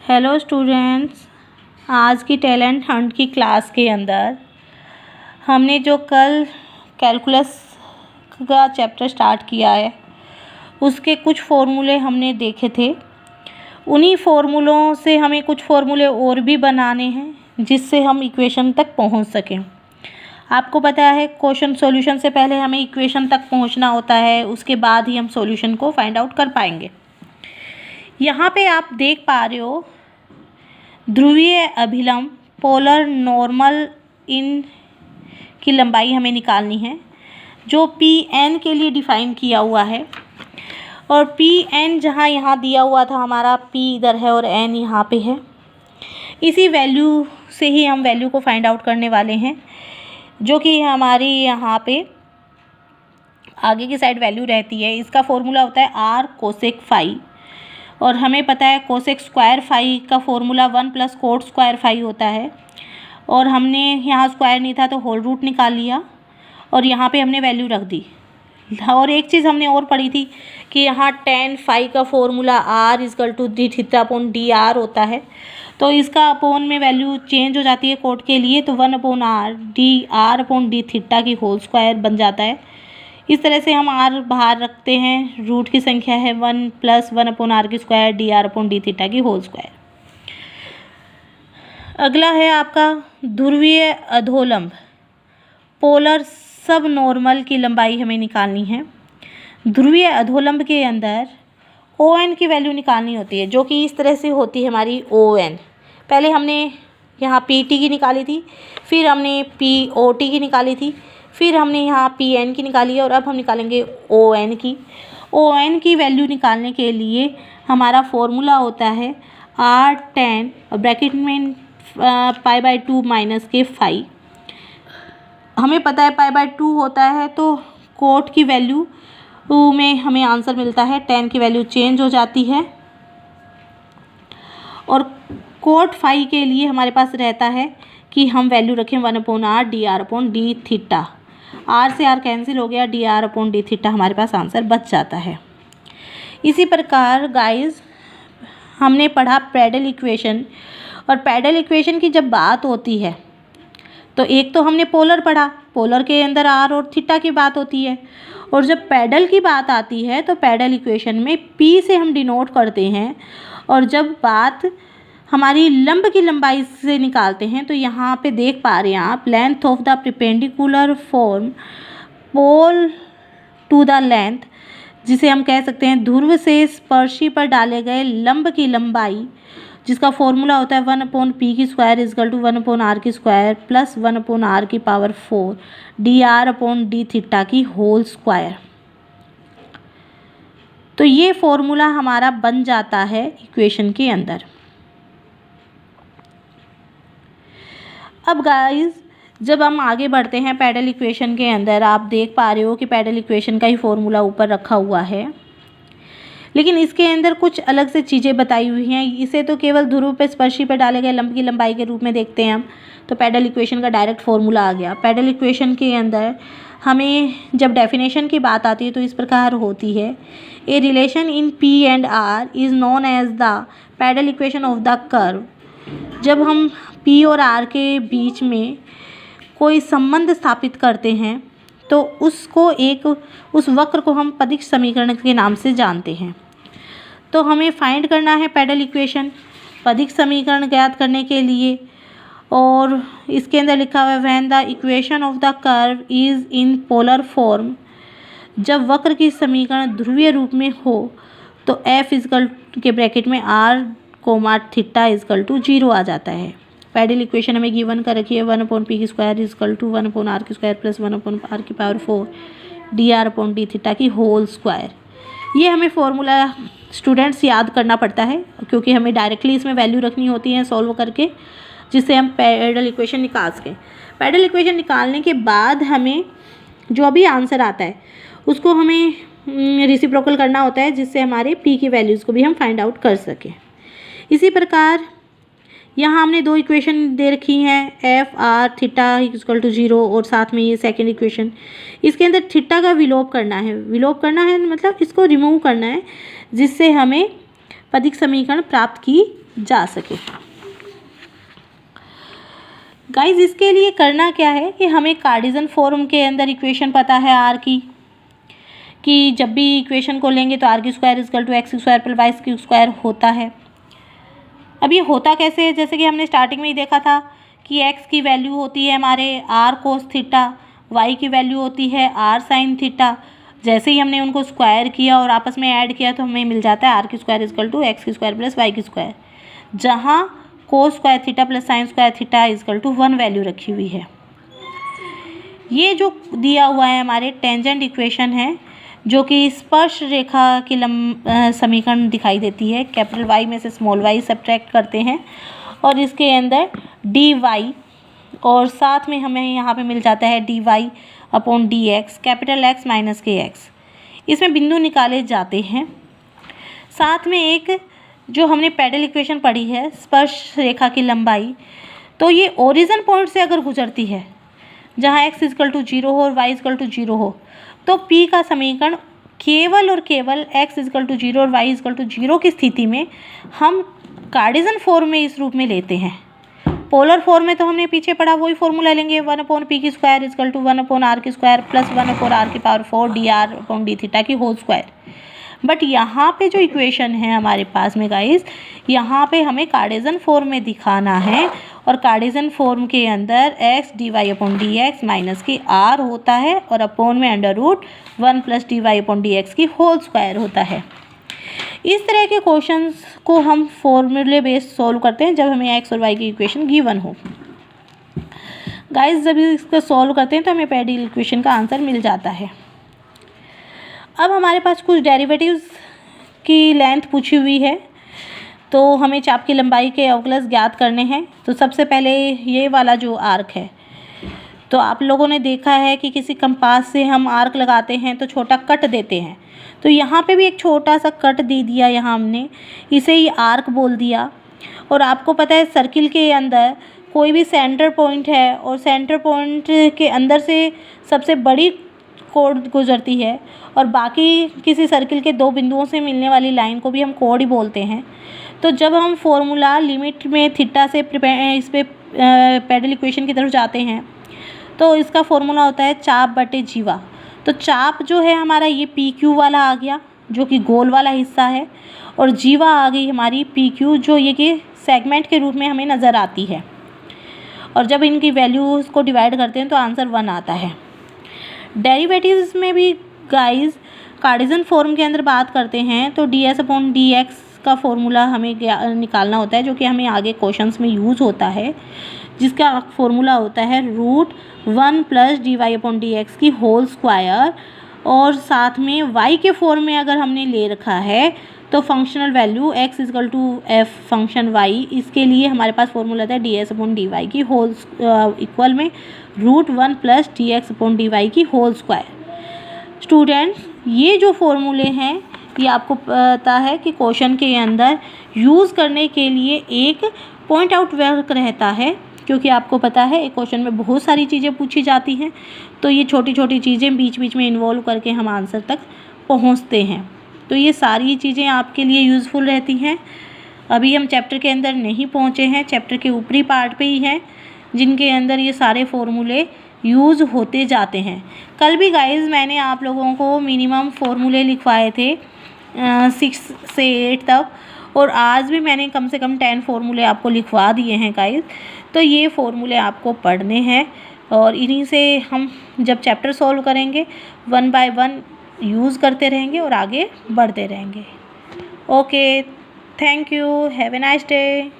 Hello students, आज की talent Hunt की क्लास के अंदर हमने जो कल कैलकुलस का चैप्टर स्टार्ट किया है उसके कुछ फॉर्मूले हमने देखे थे। उन्हीं फॉर्मूलों से हमें कुछ फॉर्मूले और भी बनाने हैं जिससे हम इक्वेशन तक पहुंच सकें। आपको पता है क्वेश्चन सॉल्यूशन से पहले हमें इक्वेशन तक पहुंचना होता है, उसके बाद ही हम सॉल्यूशन को फाइंड आउट कर पाएंगे। यहाँ पे आप देख पा रहे हो ध्रुवीय अभिलंब पोलर नॉर्मल इन की लंबाई हमें निकालनी है जो पी एन के लिए डिफ़ाइन किया हुआ है। और पी एन जहाँ यहाँ दिया हुआ था, हमारा पी इधर है और एन यहाँ पे है। इसी वैल्यू से ही हम वैल्यू को फाइंड आउट करने वाले हैं, जो कि हमारी यहाँ पे आगे की साइड वैल्यू रहती है। इसका फॉर्मूला होता है आर कोसेक फाई, और हमें पता है कोसेक स्क्वायर फाई का formula 1 plus cot square phi होता है। और हमने यहाँ स्क्वायर नहीं था तो होल रूट निकाल लिया और यहाँ पे हमने वैल्यू रख दी। और एक चीज़ हमने और पढ़ी थी कि यहाँ टेन फाई का formula r equal to d theta upon d r होता है। तो इसका अपोन में वैल्यू चेंज हो जाती है कोट के लिए, तो 1 upon r d r upon d theta की होल स्क्वायर बन जाता है। इस तरह से हम आर बाहर रखते हैं, रूट की संख्या है 1 प्लस 1 अपॉन आर की square D r upon d theta की होल स्क्वायर। अगला है आपका ध्रुवीय अधोलंब पोलर सब नॉर्मल की लंबाई हमें निकालनी है। ध्रुवीय अधोलंब के अंदर ओ एन की वैल्यू निकालनी होती है, जो कि इस तरह से होती है हमारी ओ एन। पहले हमने यहाँ पी टी की निकाली थी, फिर हमने पी ओ टी की निकाली थी, फिर हमने यहाँ पी एन की निकाली है और अब हम निकालेंगे ओ एन की। ओ एन की वैल्यू निकालने के लिए हमारा फॉर्मूला होता है आर टेन और ब्रैकेट में पाई बाई 2 माइनस के फाई। हमें पता है पाई बाई 2 होता है तो कोट की वैल्यू में हमें आंसर मिलता है, टेन की वैल्यू चेंज हो जाती है। और कोट फाई के लिए हमारे पास रहता है कि हम वैल्यू रखें 1 upon r d r upon d theta. R से आर कैंसिल हो गया, d r upon d theta हमारे पास आंसर बच जाता है। इसी प्रकार गाइस हमने पढ़ा पैरेलल इक्वेशन, और पैरेलल इक्वेशन की जब बात होती है तो एक तो हमने पोलर पढ़ा, पोलर के अंदर आर और थीटा की बात होती है। और जब पैरेलल की बात आती है तो पैरेलल इक्वेशन में पी से हम डिनोट करते हैं। और जब बात हमारी लंब की लंबाई से निकालते हैं तो यहाँ पे देख पा रहे हैं आप length of the perpendicular from pole to the length, जिसे हम कह सकते हैं ध्रुव से स्पर्शी पर डाले गए लंब की लंबाई, जिसका फॉर्मूला होता है 1 अपॉन पी की square equal to 1 upon r की स्क्वायर प्लस 1 अपॉन आर की power 4 d r upon d theta की होल स्क्वायर। तो ये फॉर्मूला हमारा बन जाता है इक्वेशन के अंदर। अब गाइस जब हम आगे बढ़ते हैं पैरेलल इक्वेशन के अंदर, आप देख पा रहे हो कि पैरेलल इक्वेशन का ही फॉर्मूला ऊपर रखा हुआ है, लेकिन इसके अंदर कुछ अलग से चीज़ें बताई हुई हैं। इसे तो केवल ध्रुव पे स्पर्शी पर डाले गए लंब की लंबाई के रूप में देखते हैं हम, तो पैरेलल इक्वेशन का डायरेक्ट फॉर्मूला आ गया। पैरेलल इक्वेशन के अंदर हमें जब डेफिनेशन की बात आती है तो इस प्रकार होती है, a relation in p and r is known as the parallel equation of the curve. जब हम पी और आर के बीच में कोई संबंध स्थापित करते हैं तो उस वक्र को हम पदिश समीकरण के नाम से जानते हैं। तो हमें फाइंड करना है पैरेलल इक्वेशन, पदिश समीकरण ज्ञात करने के लिए। और इसके अंदर लिखा हुआ है when the equation of the curve is in polar form, जब वक्र की समीकरण ध्रुवीय रूप में हो तो एफ इजकल के ब्रैकेट में r comma theta equal to 0 आ जाता है। पैरेलल इक्वेशन हमें गिवन कर रखी है 1 अपॉन पी की square equal to 1 upon r की स्क्वायर प्लस 1 अपॉन आर की power 4 d r upon d theta की होल स्क्वायर। ये हमें फॉर्मूला स्टूडेंट्स याद करना पड़ता है, क्योंकि हमें डायरेक्टली इसमें वैल्यू रखनी होती है सॉल्व करके, जिससे हम पैरेलल इक्वेशन निकाल सकें। पैरेलल इक्वेशन निकालने के बाद हमें जो भी आंसर आता है उसको हमें रेसिप्रोकल करना होता है, जिससे हमारे पी की वैल्यूज़ को भी हम फाइंड आउट कर सकें। इसी प्रकार यहाँ हमने दो इक्वेशन दे रखी हैं, F r theta equal to 0 और साथ में ये सेकंड इक्वेशन। इसके अंदर थीटा का विलोप करना है, मतलब इसको रिमूव करना है, जिससे हमें पदिश समीकरण प्राप्त की जा सके। गाइज इसके लिए करना क्या है कि हमें कार्टेशियन फॉर्म के अंदर इक्वेशन पता है आर की, कि जब भी इक्वेशन को लेंगे तो आर की square equal to x square plus y की स्क्वायर होता है। अब ये होता कैसे है, जैसे कि हमने स्टार्टिंग में ही देखा था कि एक्स की वैल्यू होती है हमारे आर कोस थीटा, वाई की वैल्यू होती है आर साइन थीटा। जैसे ही हमने उनको स्क्वायर किया और आपस में ऐड किया तो हमें मिल जाता है आर की स्क्वायर इक्वल टू एक्स की स्क्वायर प्लस वाई की स्क्वायर, जहाँ cos square theta plus sine square theta equal to 1 value रखी हुई है। ये जो दिया हुआ है हमारे टेंजेंट इक्वेशन है, जो कि स्पर्श रेखा की समीकरण दिखाई देती है। कैपिटल वाई में से स्मॉल वाई सब्ट्रैक्ट करते हैं और इसके अंदर डी वाई, और साथ में हमें यहाँ पे मिल जाता है d y upon d x, capital x minus के एक्स। इसमें बिंदु निकाले जाते हैं। साथ में एक जो हमने पैडल इक्वेशन पढ़ी है, स्पर्श रेखा की लंबाई, तो ये ओरिजिन पॉइंट से अगर गुजरती है जहाँ एक्स इक्वल टू 0 हो और वाई इक्वल टू 0 हो, तो पी का समीकरण केवल और केवल एक्स इक्वल टू 0 और वाई इक्वल टू 0 की स्थिति में हम कार्टेशियन फॉर्म में इस रूप में लेते हैं। पोलर फॉर्म में तो हमने पीछे पढ़ा, वही फॉर्मूला लेंगे 1 अपॉन पी की square equal to 1 upon r की स्क्वायर प्लस 1 अपॉन आर की power 4 d r upon d theta की होल स्क्वायर। बट यहाँ पे जो इक्वेशन है हमारे पास में गाइस, यहाँ पे हमें कार्टेशियन फॉर्म में दिखाना है, और कार्टेशियन फॉर्म के अंदर x d y upon d x minus की आर होता है और अपॉन में under root 1 plus d y upon d x की होल स्क्वायर होता है। इस तरह के क्वेश्चंस को हम फॉर्मूले बेस्ड सॉल्व करते हैं जब हमें एक्स और वाई की इक्वेशन गिवन हो। गाइस जब इसको सॉल्व करते हैं तो हमें पैडल इक्वेशन का आंसर मिल जाता है। अब हमारे पास कुछ डेरिवेटिव्स की लेंथ पूछी हुई है, तो हमें चाप की लंबाई के अवकलज ज्ञात करने हैं। तो सबसे पहले ये वाला जो आर्क है, तो आप लोगों ने देखा है कि किसी कंपास से हम आर्क लगाते हैं तो छोटा कट देते हैं, तो यहाँ पे भी एक छोटा सा कट दे दिया यहाँ हमने, इसे ही आर्क बोल दिया। और आपको पता है सर्किल के अंदर कोई भी सेंटर पॉइंट है और सेंटर पॉइंट के अंदर से सबसे बड़ी कोड गुजरती है, और बाकी किसी सर्किल के 2 बिंदुओं से मिलने वाली लाइन को भी हम कोड ही बोलते हैं। तो जब हम फॉर्मूला लिमिट में थीटा से इस पे पैडल इक्वेशन की तरफ जाते हैं तो इसका फॉर्मूला होता है चाप बटे जीवा। तो चाप जो है हमारा ये पी क्यू वाला आ गया, जो कि गोल वाला हिस्सा है, और जीवा आ गई हमारी पी क्यू, जो ये कि सेगमेंट के रूप में हमें नज़र आती है। और जब इनकी वैल्यूज़ को डिवाइड करते हैं तो आंसर 1 आता है। डेरिवेटिव्स में भी गाइस कार्टेशियन फॉर्म के अंदर बात करते हैं तो D s upon d x का फॉर्मूला हमें निकालना होता है, जो कि हमें आगे क्वेश्चंस में यूज़ होता है, जिसका फॉर्मूला होता है root 1 plus d y upon d x की होल स्क्वायर। और साथ में वाई के फॉर्म में अगर हमने ले रखा है तो functional value x equal to f function y, इसके लिए हमारे पास फॉर्मूला था d s upon d y की होल इक्वल में root 1 plus d x upon d y की होल स्क्वायर। स्टूडेंट्स ये जो फॉर्मूले हैं ये आपको पता है कि क्वेश्चन के अंदर यूज़ करने के लिए एक पॉइंट आउट वर्क रहता है, क्योंकि आपको पता है एक क्वेश्चन में बहुत सारी चीज़ें पूछी जाती हैं, तो ये छोटी छोटी चीज़ें बीच बीच में इन्वॉल्व करके हम आंसर तक पहुंचते हैं। तो ये सारी चीज़ें आपके लिए यूज़फुल रहती हैं। अभी हम चैप्टर के अंदर नहीं पहुंचे हैं, चैप्टर के ऊपरी पार्ट पे ही हैं, जिनके अंदर ये सारे फॉर्मूले यूज़ होते जाते हैं। कल भी गाइस मैंने आप लोगों को मिनिमम फॉर्मूले लिखवाए थे 6 से 8 तक, और आज भी मैंने कम से कम 10 फॉर्मूले आपको लिखवा दिए हैं गाइस। तो ये फॉर्मूले आपको पढ़ने हैं, और इन्हीं से हम जब चैप्टर सॉल्व करेंगे 1 बाय 1 यूज़ करते रहेंगे और आगे बढ़ते रहेंगे। Okay, thank you, have a nice day.